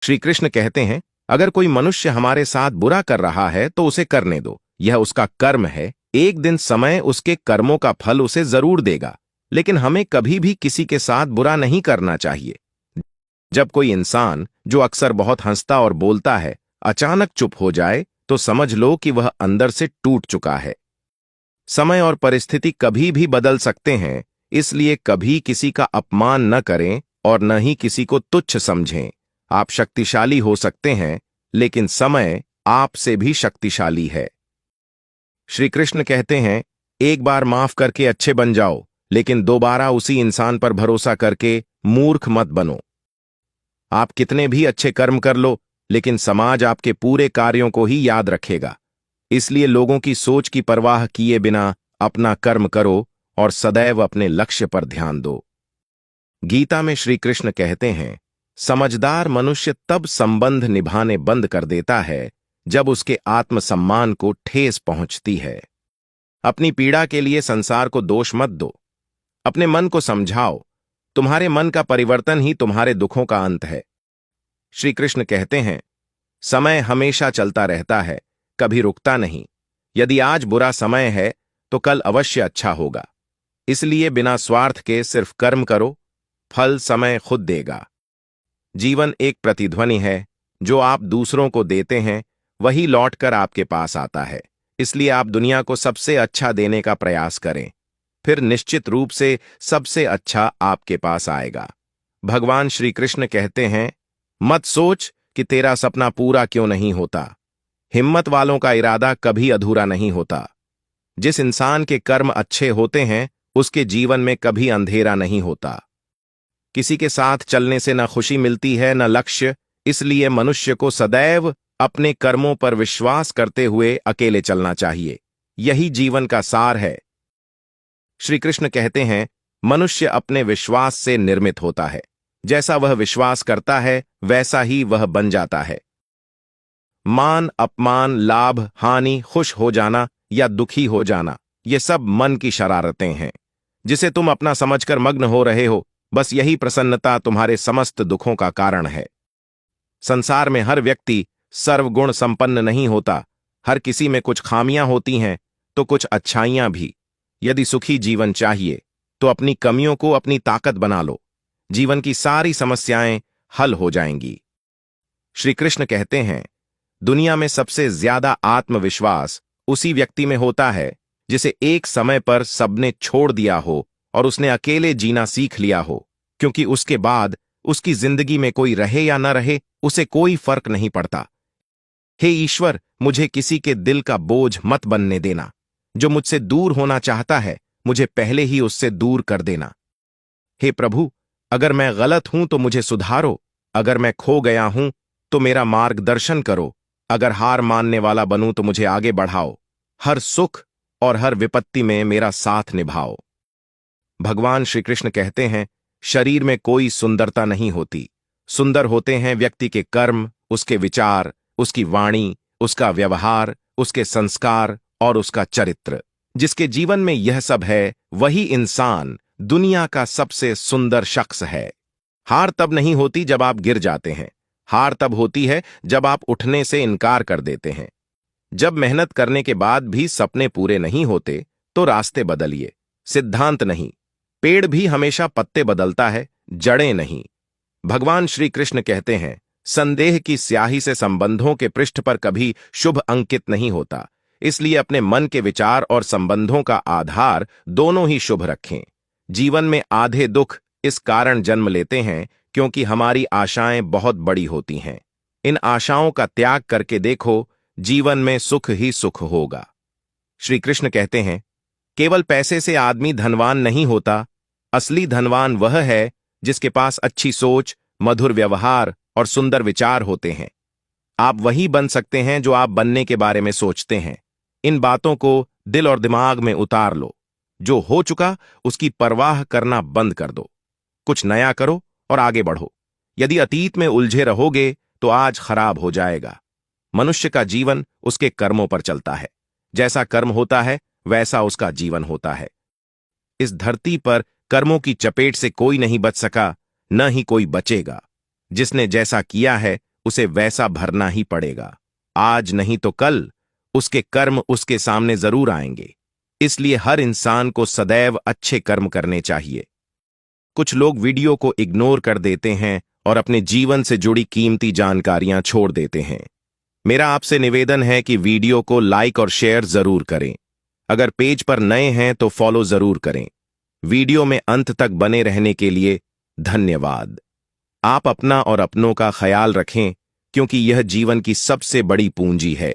श्री कृष्ण कहते हैं, अगर कोई मनुष्य हमारे साथ बुरा कर रहा है तो उसे करने दो, यह उसका कर्म है। एक दिन समय उसके कर्मों का फल उसे जरूर देगा, लेकिन हमें कभी भी किसी के साथ बुरा नहीं करना चाहिए। जब कोई इंसान जो अक्सर बहुत हंसता और बोलता है अचानक चुप हो जाए तो समझ लो कि वह अंदर से टूट चुका है। समय और परिस्थिति कभी भी बदल सकते हैं, इसलिए कभी किसी का अपमान न करें और न ही किसी को तुच्छ समझें। आप शक्तिशाली हो सकते हैं, लेकिन समय आपसे भी शक्तिशाली है। श्री कृष्ण कहते हैं, एक बार माफ करके अच्छे बन जाओ, लेकिन दोबारा उसी इंसान पर भरोसा करके मूर्ख मत बनो। आप कितने भी अच्छे कर्म कर लो, लेकिन समाज आपके पूरे कार्यों को ही याद रखेगा। इसलिए लोगों की सोच की परवाह किए बिना अपना कर्म करो और सदैव अपने लक्ष्य पर ध्यान दो। गीता में श्री कृष्ण कहते हैं, समझदार मनुष्य तब संबंध निभाने बंद कर देता है जब उसके आत्मसम्मान को ठेस पहुंचती है। अपनी पीड़ा के लिए संसार को दोष मत दो। अपने मन को समझाओ, तुम्हारे मन का परिवर्तन ही तुम्हारे दुखों का अंत है। श्री कृष्ण कहते हैं, समय हमेशा चलता रहता है, कभी रुकता नहीं। यदि आज बुरा समय है तो कल अवश्य अच्छा होगा। इसलिए बिना स्वार्थ के सिर्फ कर्म करो, फल समय खुद देगा। जीवन एक प्रतिध्वनि है, जो आप दूसरों को देते हैं वही लौटकर आपके पास आता है। इसलिए आप दुनिया को सबसे अच्छा देने का प्रयास करें, फिर निश्चित रूप से सबसे अच्छा आपके पास आएगा। भगवान श्री कृष्ण कहते हैं, मत सोच कि तेरा सपना पूरा क्यों नहीं होता। हिम्मत वालों का इरादा कभी अधूरा नहीं होता। जिस इंसान के कर्म अच्छे होते हैं उसके जीवन में कभी अंधेरा नहीं होता। किसी के साथ चलने से न खुशी मिलती है न लक्ष्य, इसलिए मनुष्य को सदैव अपने कर्मों पर विश्वास करते हुए अकेले चलना चाहिए। यही जीवन का सार है। श्री कृष्ण कहते हैं, मनुष्य अपने विश्वास से निर्मित होता है। जैसा वह विश्वास करता है वैसा ही वह बन जाता है। मान, अपमान, लाभ, हानि, खुश हो जाना या दुखी हो जाना, ये सब मन की शरारतें हैं, जिसे तुम अपना समझकर मग्न हो रहे हो। बस यही प्रसन्नता तुम्हारे समस्त दुखों का कारण है। संसार में हर व्यक्ति सर्वगुण संपन्न नहीं होता। हर किसी में कुछ खामियां होती हैं तो कुछ अच्छाइयां भी। यदि सुखी जीवन चाहिए तो अपनी कमियों को अपनी ताकत बना लो। जीवन की सारी समस्याएं हल हो जाएंगी। श्री कृष्ण कहते हैं, दुनिया में सबसे ज्यादा आत्मविश्वास उसी व्यक्ति में होता है जिसे एक समय पर सबने छोड़ दिया हो और उसने अकेले जीना सीख लिया हो, क्योंकि उसके बाद उसकी जिंदगी में कोई रहे या न रहे उसे कोई फर्क नहीं पड़ता। हे ईश्वर, मुझे किसी के दिल का बोझ मत बनने देना। जो मुझसे दूर होना चाहता है मुझे पहले ही उससे दूर कर देना। हे प्रभु, अगर मैं गलत हूं तो मुझे सुधारो। अगर मैं खो गया हूं तो मेरा मार्गदर्शन करो। अगर हार मानने वाला बनूं तो मुझे आगे बढ़ाओ। हर सुख और हर विपत्ति में मेरा साथ निभाओ। भगवान श्री कृष्ण कहते हैं, शरीर में कोई सुंदरता नहीं होती। सुंदर होते हैं व्यक्ति के कर्म, उसके विचार, उसकी वाणी, उसका व्यवहार, उसके संस्कार और उसका चरित्र। जिसके जीवन में यह सब है वही इंसान दुनिया का सबसे सुंदर शख्स है। हार तब नहीं होती जब आप गिर जाते हैं। हार तब होती है जब आप उठने से इनकार कर देते हैं। जब मेहनत करने के बाद भी सपने पूरे नहीं होते तो रास्ते बदलिए, सिद्धांत नहीं। पेड़ भी हमेशा पत्ते बदलता है, जड़ें नहीं। भगवान श्री कृष्ण कहते हैं, संदेह की स्याही से संबंधों के पृष्ठ पर कभी शुभ अंकित नहीं होता। इसलिए अपने मन के विचार और संबंधों का आधार दोनों ही शुभ रखें। जीवन में आधे दुख इस कारण जन्म लेते हैं क्योंकि हमारी आशाएं बहुत बड़ी होती हैं। इन आशाओं का त्याग करके देखो, जीवन में सुख ही सुख होगा। श्री कृष्ण कहते हैं, केवल पैसे से आदमी धनवान नहीं होता। असली धनवान वह है जिसके पास अच्छी सोच, मधुर व्यवहार और सुंदर विचार होते हैं। आप वही बन सकते हैं जो आप बनने के बारे में सोचते हैं। इन बातों को दिल और दिमाग में उतार लो। जो हो चुका उसकी परवाह करना बंद कर दो। कुछ नया करो और आगे बढ़ो। यदि अतीत में उलझे रहोगे तो आज खराब हो जाएगा। मनुष्य का जीवन उसके कर्मों पर चलता है। जैसा कर्म होता है वैसा उसका जीवन होता है। इस धरती पर कर्मों की चपेट से कोई नहीं बच सका, न ही कोई बचेगा। जिसने जैसा किया है उसे वैसा भरना ही पड़ेगा। आज नहीं तो कल उसके कर्म उसके सामने जरूर आएंगे। इसलिए हर इंसान को सदैव अच्छे कर्म करने चाहिए। कुछ लोग वीडियो को इग्नोर कर देते हैं और अपने जीवन से जुड़ी कीमती जानकारियां छोड़ देते हैं। मेरा आपसे निवेदन है कि वीडियो को लाइक और शेयर जरूर करें। अगर पेज पर नए हैं तो फॉलो जरूर करें। वीडियो में अंत तक बने रहने के लिए धन्यवाद। आप अपना और अपनों का ख्याल रखें, क्योंकि यह जीवन की सबसे बड़ी पूंजी है।